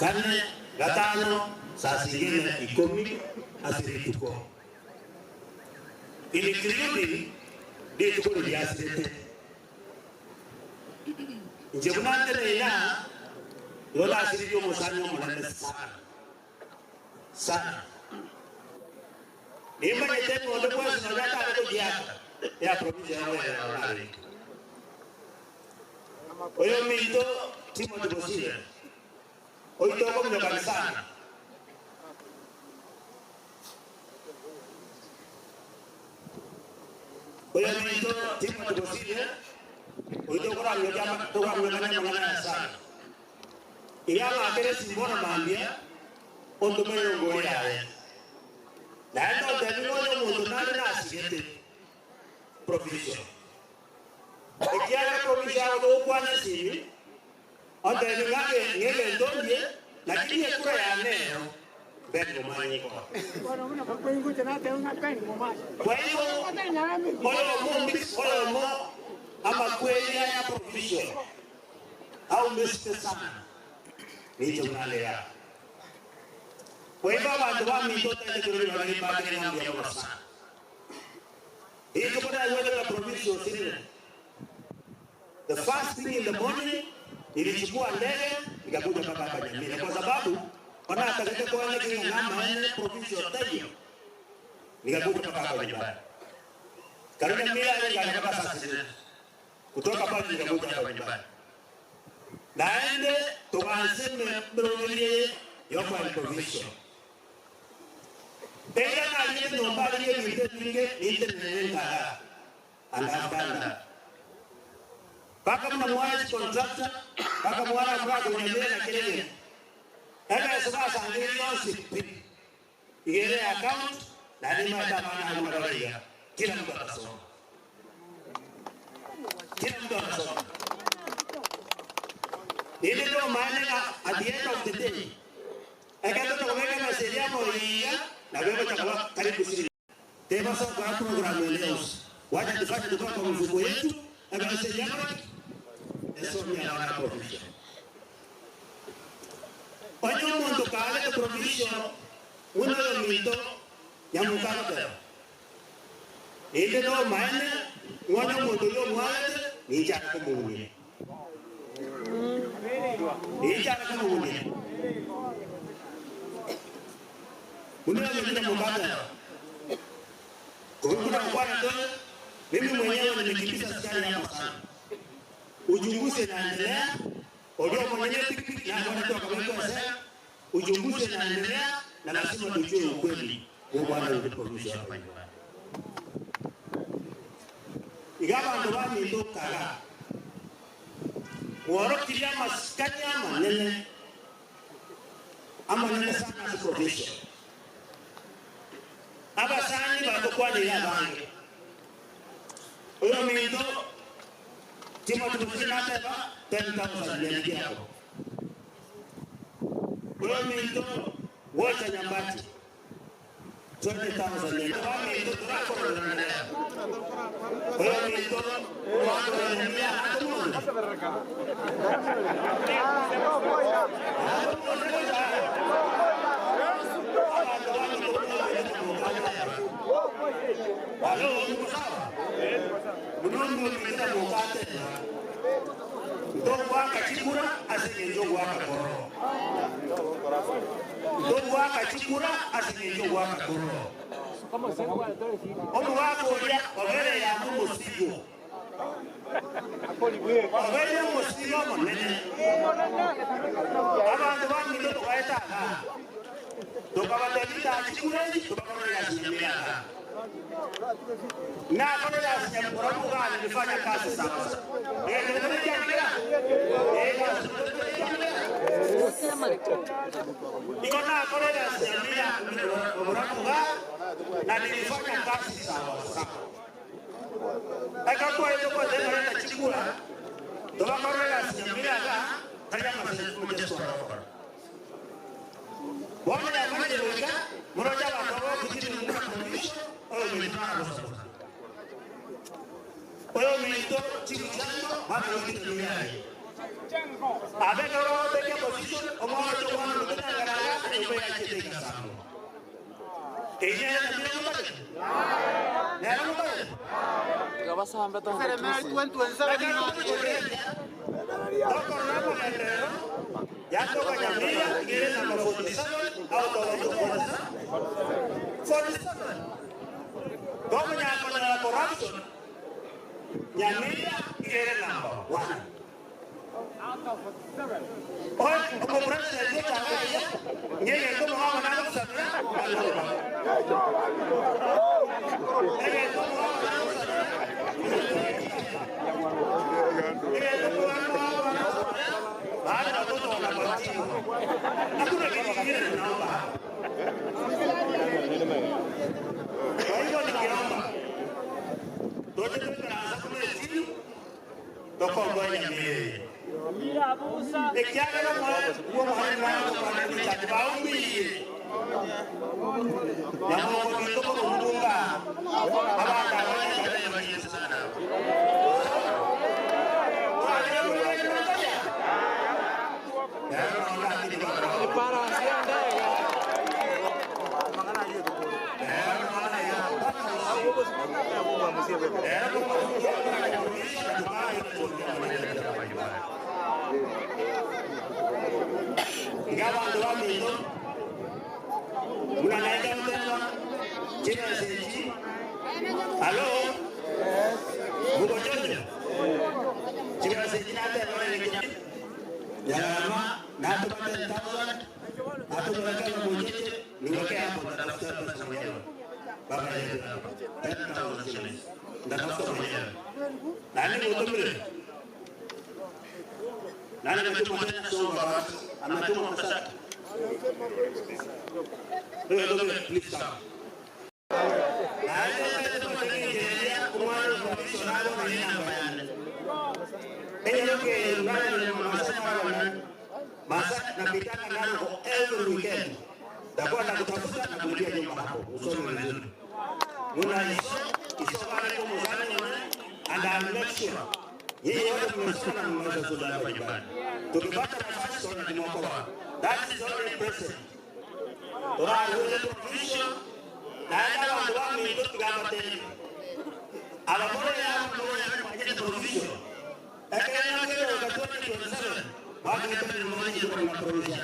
kane gatano saa zingine 10 asirituko ili kirudi ndio tuko liasirete njebunandele ina yola asiriyo musanyo mulande sana nimba yete ngole kwa sinogata ko diaka ya province ya Wale oyo mito Timothy Bosire oyo toko mnyoka sana oyo mito Timothy Bosire oyo toko ra yoja to wa mwana sana iyama akere simbona mambia ondo meyo ngoya na ndo ndabino mo na asigete provision ekiara provision do kwana sini onda ngake ngele ndonye lakini kura ya neo bendo manyiko bora una kwa ingu tena te una kani mama kwa hiyo oyo mo ama kweli ya provision au meste sana nicho unalea kwa hivyo watu wa mitoto ile kirudi bali bali na ndio kwa sana hii kuna ile la provision sini the first thing in the morning nilichukua ndege nikakuja mpaka hapa Nyamira kwa sababu wanataka kwa wale kile namba ile provision tayo nikakuja mpaka hapa nyumbani karibu Nyamira ile nikapata sasa kutoka pale nikakuja hapa nyumbani naende tuanze mbele yoko provision Tega na yeye ndo mbali yeye nitendeka andafanda paka mwana contractor paka mwana mradi unaendelea na kile aka sasa angeliyo sipi ile account na ni matamana maraia kila mtu atasoma ile ndo maana at the end of the day aka ndo kumeka na sheria moja na wewe utakuwa karibu sisi tema sasa kwa programu leo wacha tufanye kutoka kwa mfuko yetu akasema eso ni ana provision panyo mondo kale provision una lo mito ya mukaka ile ndo maana mwana mondo yo mwale ni cha kumuni ni cha kumuni Kuna mwingine mbaya. Kuna bwana tu mimi mwenyewe nimekimbiza askari hapa sana. Uchunguzi unaendelea. Ndio mwenyewe pikipiki na watu wakamweka sasa. Uchunguzi unaendelea na lazima tujue ukweli. Kwa bwana uliporuhusiwa hapa nyumbani. Igaba ndo wani ndo kala. Worokilia maskanya manene. Ama nene sana provision. Abasani bakokwani ya bange oyo mindo Timothy Bosire ateba 10,000 yako oyo mindo wote Nyambati 20,000 yako mindo turako oyo mindo wako ya Mungu mkita mukate ndogo akachikura asinye ndogo akakoro ndogo akachikura asinye ndogo akakoro omu wako ya obere ya musigo obere ya musigo monene abantu bamwe ndo baita tukabatenda achikura tukabatenda asinyemea na kwa ya sinyamkuramu gani nifanya kazi sawa niko na kwa ya sinyamkuramu gani na nilifanya kazi sawa akakuwa hiyo kwa tena chikura toba kwa ya sinyamkuramu gani kaya masefu wana ya mmoja ndio mmoja wa kujini oyo mito chikichango hapo ndio duniani abeka roho pekee position omoto kwa nyumba ya chete kasango. Enya na bila mbale. Na mbale. Gabasa hamba to. Sere mer tuen sere ni. Toko rama endero. Ya toka nyamia ngire na mafundisho au to kuanza. 47. Toko nyako na corruption. Nyamia ngire namba 1. Hoy como presidente de Chile, ngire como vamos a kusafiri. Hakuna kitu kingine tunaomba. Kwa hivyo nikiomba wote tunaanza kule chini tukongoja mbele. Nikiangalia kwa mahali wangu kwa nini baumie. Jambo kwa kumbunga. Abaka wewe sana. Halo? Buko jonjo? Jika sejinate ya Jangan nak tempat tahuan atau mereka memujik mereka yang berdaftar bersama dia. Bapak itu dan tahu sini dan tahu dia. Nani betul betul. Nani betul betul semua bapak. Anak tu masak. Betul please come. Nani betul betul dia kumar profesional ini namanya. Ellos que masak na pitaka nalo every weekend. Takuwa na kutafuta na kulia nyumba hapo. Usome vizuri. Muna iso pale kwa muzani and I'll make sure. Yeye yote mmesoma na mmeweza kuja hapa nyumbani. Tukipata nafasi tunajimokoa. That is all the present. Tora yule provision na ndio watu wangu ndio tukapa tena. Alabora ya mtu ya provision. Ekanya kile wakati tunasema watu ni mmoja kwa provision.